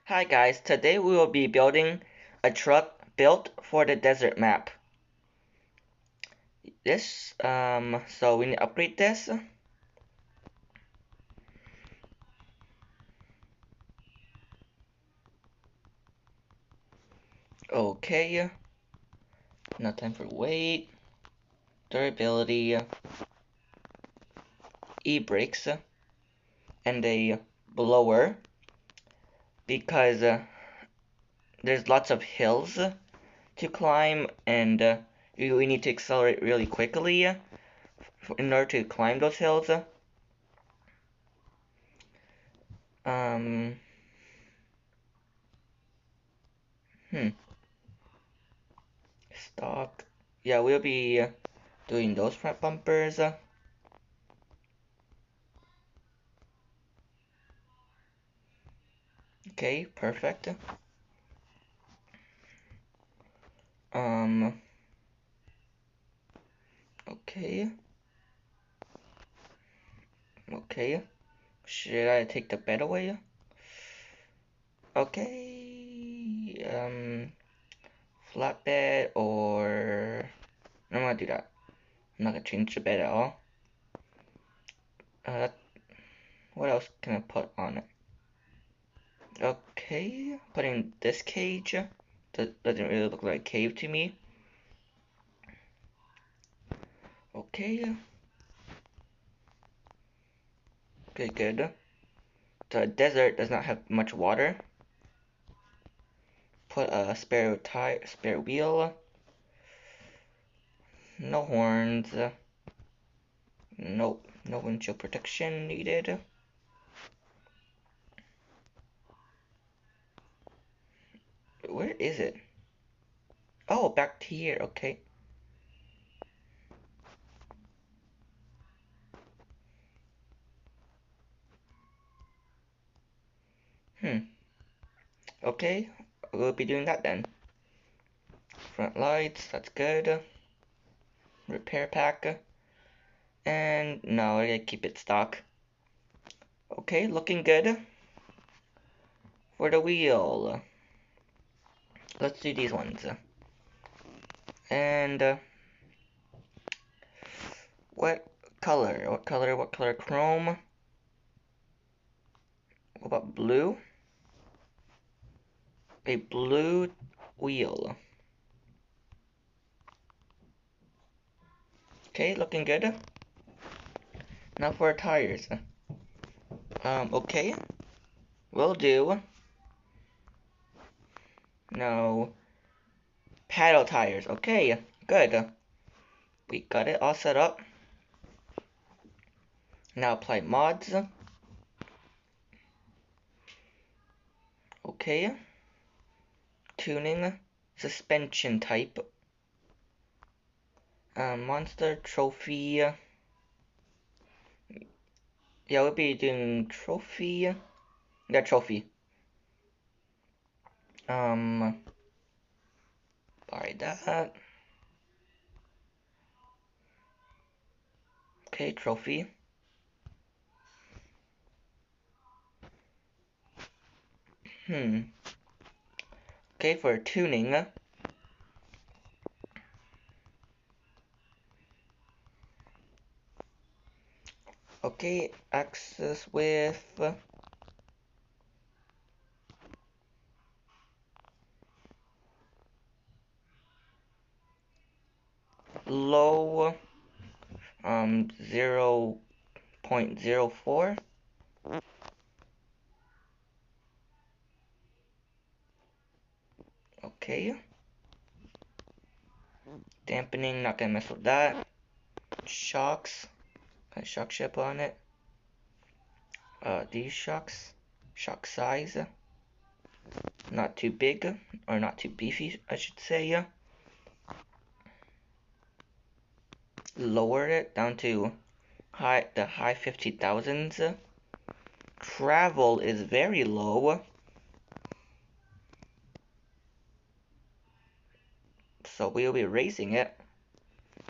Hi guys, today we will be building a truck built for the desert map. So we need to upgrade this. Okay, no time for weight, durability, e-brakes, and a blower because there's lots of hills to climb and we need to accelerate really quickly in order to climb those hills. Um, hmm, stock. Yeah, we'll be doing those front bumpers. Okay, perfect. Um, okay, okay. Should I take the bed away? Okay, flatbed or I'm gonna do that. I'm not gonna change the bed at all. Uh, what else can I put on it? Okay, putting this cage. That doesn't really look like a cave to me. Okay, okay, good. The desert does not have much water. Put a spare wheel. No horns. Nope, no windshield protection needed. Where is it? Oh, back to here, okay. Okay, we'll be doing that then. Front lights, that's good. Repair pack. And no, I gotta keep it stock. Okay, looking good. For the wheel, let's do these ones. And what color? What color? What color? Chrome. What about blue? A blue wheel. Okay, looking good. Now for our tires. Okay, will do. No, paddle tires. Okay, good. We got it all set up. Now apply mods. Okay. Tuning. Suspension type. Monster trophy. Yeah, we'll be doing trophy. Yeah, trophy. Buy that. Okay, trophy. Okay, for tuning. Okay, axis width. Low. 0.04. Okay. Dampening, not gonna mess with that. Shocks. Got a shock ship on it. These shocks. Shock size. Not too big, or not too beefy, I should say. Lower it down to the high 50,000s. Travel is very low. So we'll be raising it.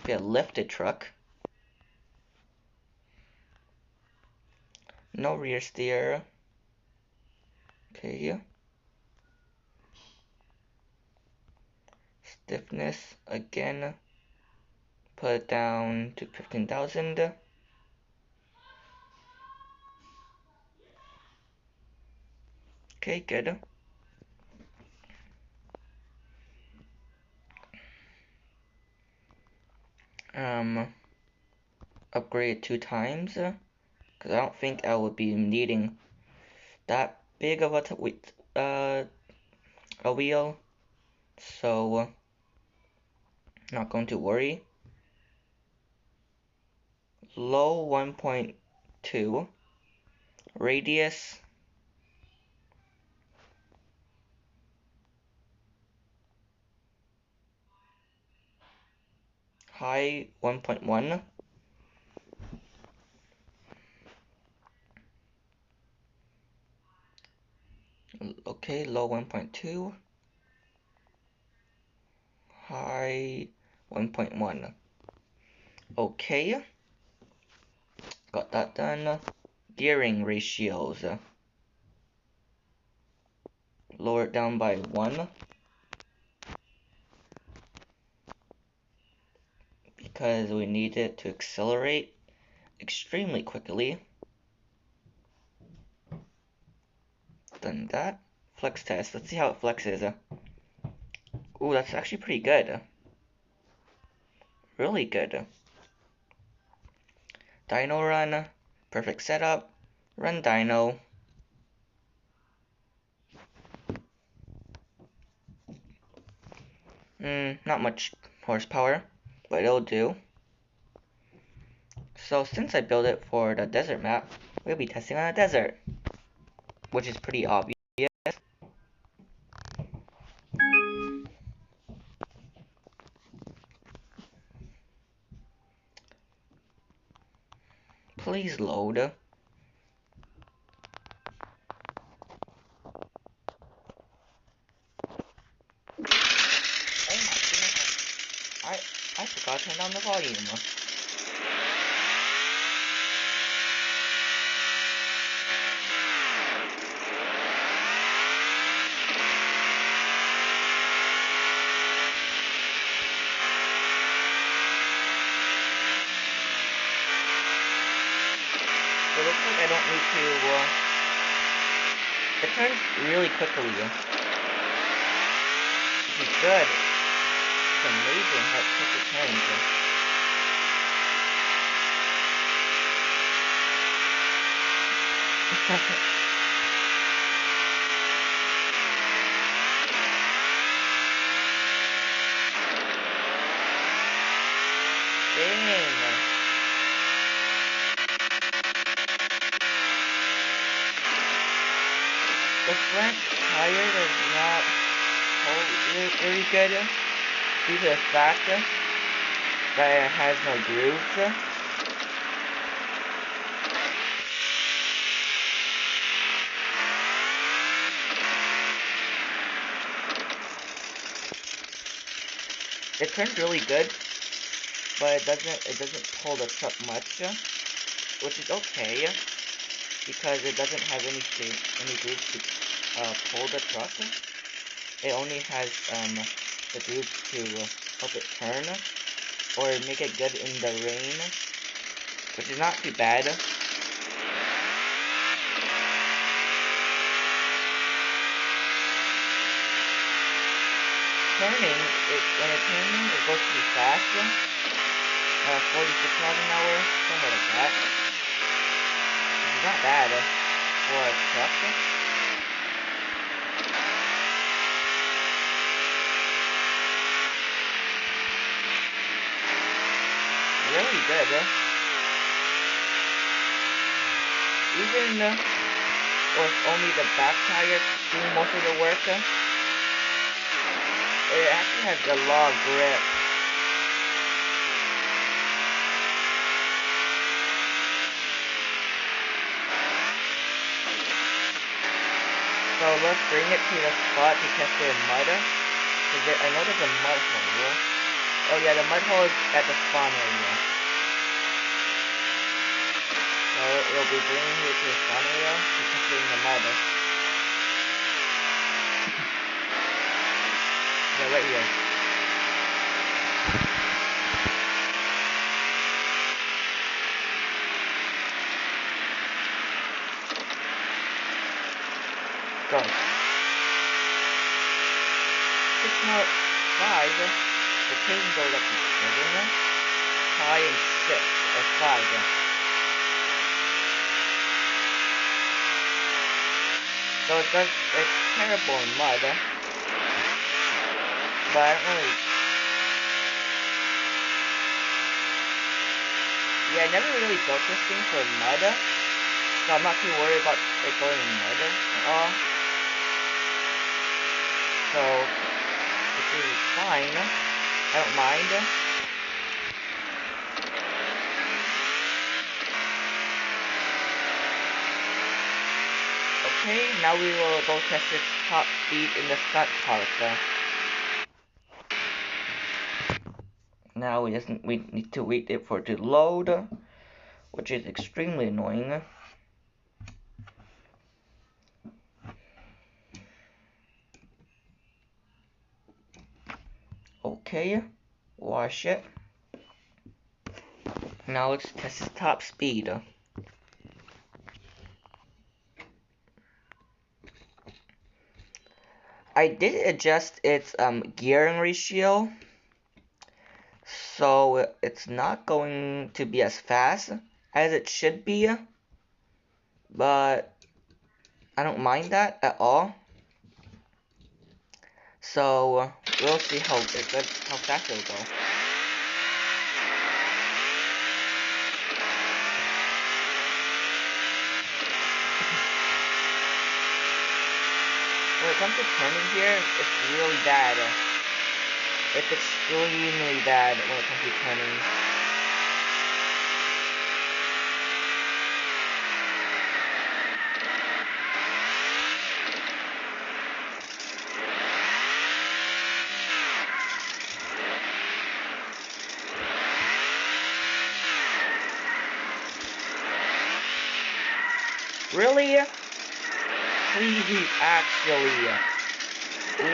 Be a lifted truck. No rear steer. Okay. Stiffness again. Put it down to 15,000. Okay, good. Upgrade 2 times, because I don't think I would be needing that big of a wheel, so not going to worry. Low 1.2 radius. High 1.1. Okay, low 1.2. High 1.1. Okay, got that done. Gearing ratios. Lower it down by 1. Because we need it to accelerate extremely quickly. Done that. Flex test. Let's see how it flexes. Ooh, that's actually pretty good. Really good. Dyno run. Perfect setup. Run dyno. Not much horsepower, but it'll do. So since I built it for the desert map, we'll be testing on a desert, which is pretty obvious. Please load. Oh my goodness, I forgot to turn down the volume. It looks like I don't need to, it turns really quickly, which is good. It's amazing how quick it turns. Dang. The front tire does not hold very good due to the fact that it has no grooves. It turns really good, but it doesn't pull the truck much, which is okay because it doesn't have any grooves to pull the truck. It only has the grooves to help it turn or make it good in the rain, which is not too bad. Turning, when it's turning, it goes pretty fast. 46 miles an hour, somewhere like that. It's not bad for a truck. Really good. Even with only the back tire doing most of the work, it actually has a lot of grip. So let's bring it to the spot to test it in mud. I know there's a mud hole. Oh yeah, the mud hole is at the spawn area. So we'll be bringing it to the spawn area to test it in the mud. Yeah, right here. Go. 6 more. 5. The cane goes up to 7. High and 6 or 5. So it's terrible in mud. But I don't really. Yeah, I never really built this thing for mud. So I'm not too worried about it going in mud at all. So this is fine. I don't mind. Okay, now we will go test its top speed in the stunt park. Now we need to wait it for it to load, which is extremely annoying. Okay, wash it. Now let's test its top speed. I did adjust its gearing ratio, so it's not going to be as fast as it should be, but I don't mind that at all. So we'll see how fast it'll go. When it comes to turning here, it's really bad. It's extremely bad when it comes to turning. Really? Please, actually.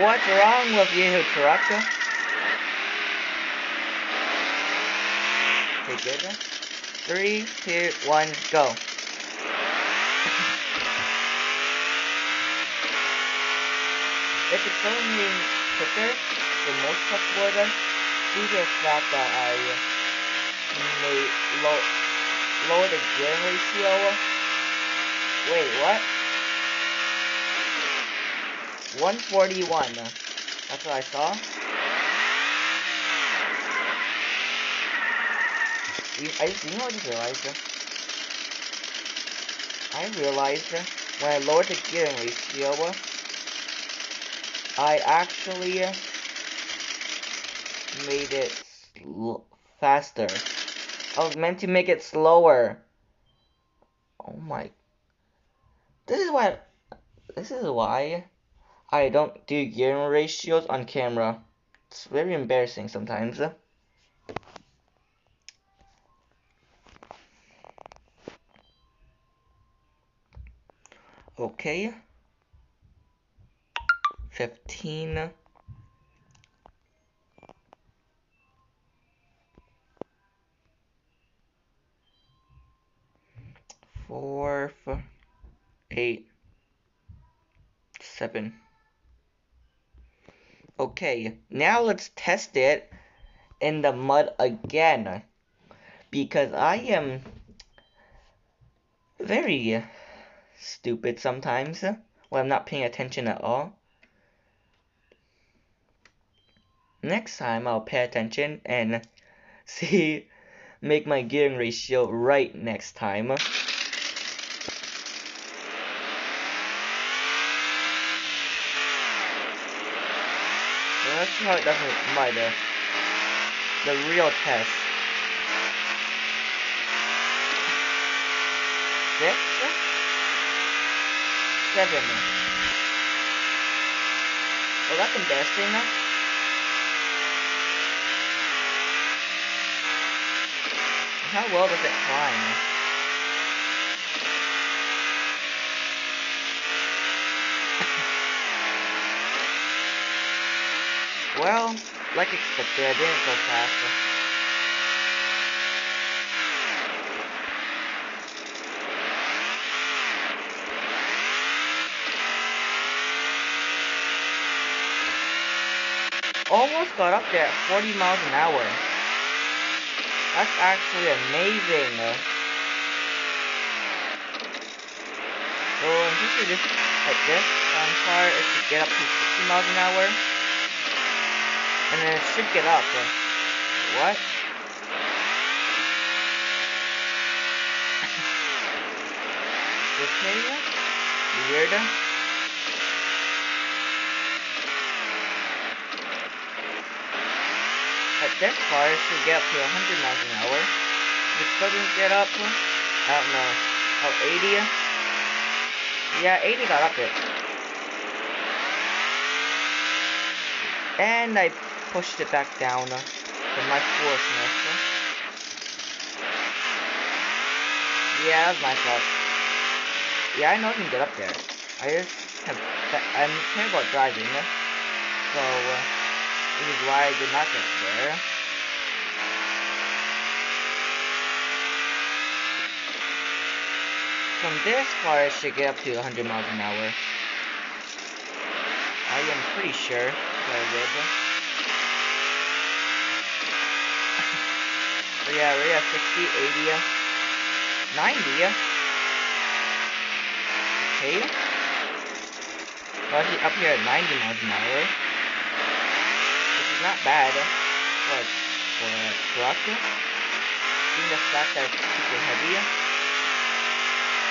What's wrong with you, truck? Okay, good. 3, 2, 1, go. If it's going quicker than most trucks would, due to the fact that I made lower the gearing ratio. Wait, what? 141. That's what I saw. I just realized. I realized when I lowered the gearing ratio, I actually made it faster. I was meant to make it slower. Oh my. This is why I don't do gearing ratios on camera. It's very embarrassing sometimes. Okay. 15. 4, 8, 7. Okay, now let's test it in the mud again, because I am very stupid sometimes when I'm not paying attention at all. Next time I'll pay attention and make my gearing ratio right next time. Let's see how it does in mud. The real test. 6, 7. Well, that's embarrassing. How well does it climb? Well, like expected, I didn't go fast. almost got up there at 40 miles an hour. That's actually amazing. So I'm pretty sure this, like this, car, it should get up to 60 miles an hour. And then it should get up. What? Okay. Weird. At this car, it should get up to 100 miles an hour. If it still didn't get up, I don't know. Oh, 80? Yeah, 80 got up it. And I pushed it back down from my foolishness. Yeah, that was my fault. Yeah, I know I can get up there. I'm terrible at driving, so this is why I did not get there. From this car, I should get up to 100 miles an hour. I am pretty sure that I would. So yeah, we're at 60, 80, 90. Okay. Well, up here at 90 miles an hour. Which is not bad for a truck. Seeing the fact that it's super heavy.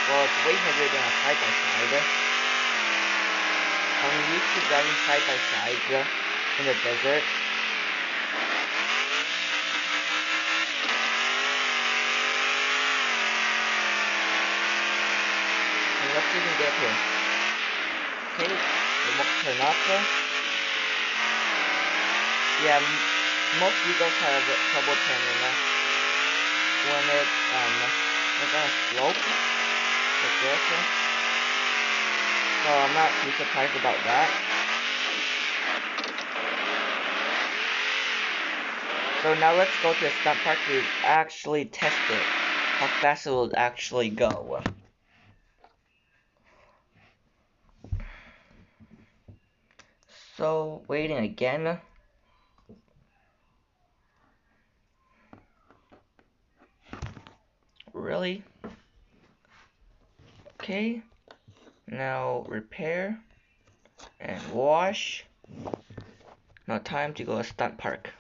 Well, it's way heavier than a side-by-side. I'm used to driving side-by-side in the desert. And let's even get up here. Okay, it won't turn up. Yeah, most vehicles have trouble turning when it's on a slope like this. So I'm not too surprised about that. So now let's go to a stunt park to actually test it, how fast it will actually go. So, waiting again. Really? Okay. Now repair and wash. Now time to go to stunt park.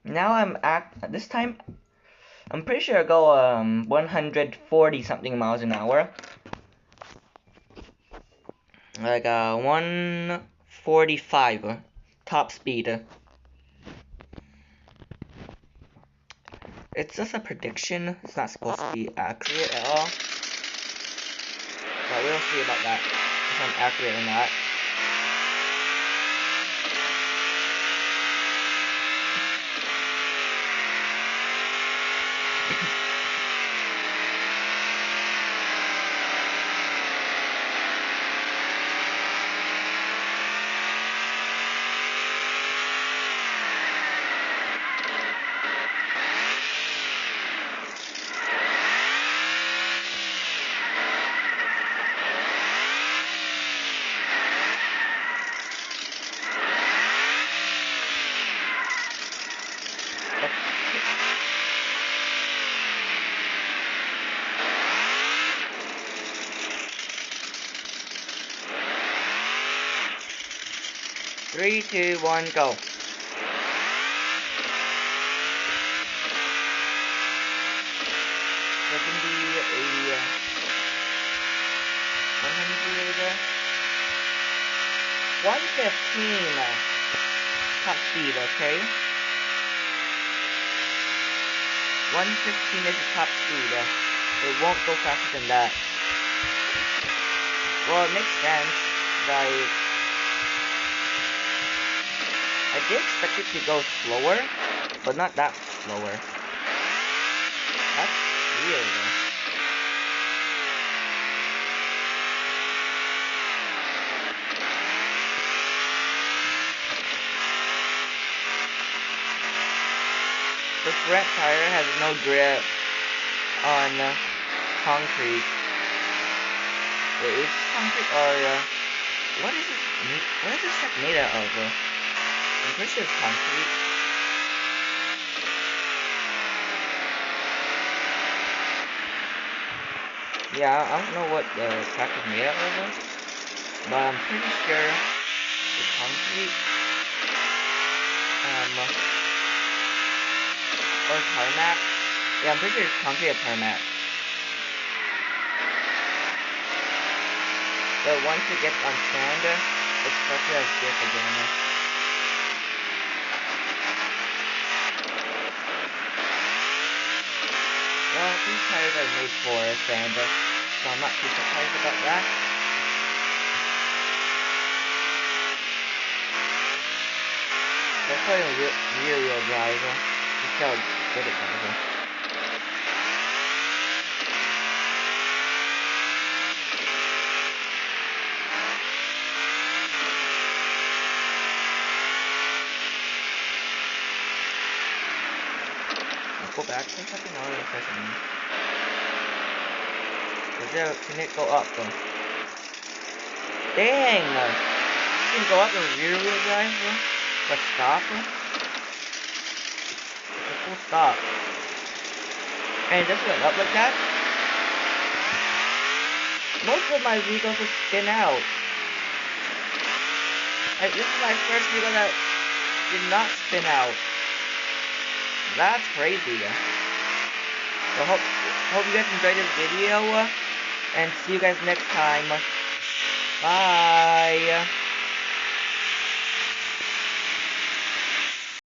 Now this time I'm pretty sure I go 140 something miles an hour. Like 145 top speed. It's just a prediction. It's not supposed to be accurate at all. But we'll see about that. If I'm accurate or not. Three, 2, 1, go. 70, 80, 100. $115 top speed, okay? 115 is the top speed. It won't go faster than that. Well, it makes sense. Like, I did expect it to go slower, but not that slower. That's weird. The front tire has no grip on concrete. Wait, is this concrete or what is this? What is this truck made out of? I'm pretty sure it's concrete. Yeah, I don't know what the truck is made out of, but I'm pretty sure it's concrete. Or tarmac. Yeah, I'm pretty sure it's concrete or tarmac. But once it gets on sand, it starts to have grip again. Well, these tires are made for sand, so I'm not too surprised about that. They're putting rear wheel drive. Just how good it goes. Go back for a second, I want to refresh it. Can it go up though? Dang! It can go up in rear wheel drive, but stop. It's a full stop. And it just went up like that? Most of my vehicles will spin out. This is my first vehicle that did not spin out. That's crazy. So hope you guys enjoyed this video, and see you guys next time. Bye.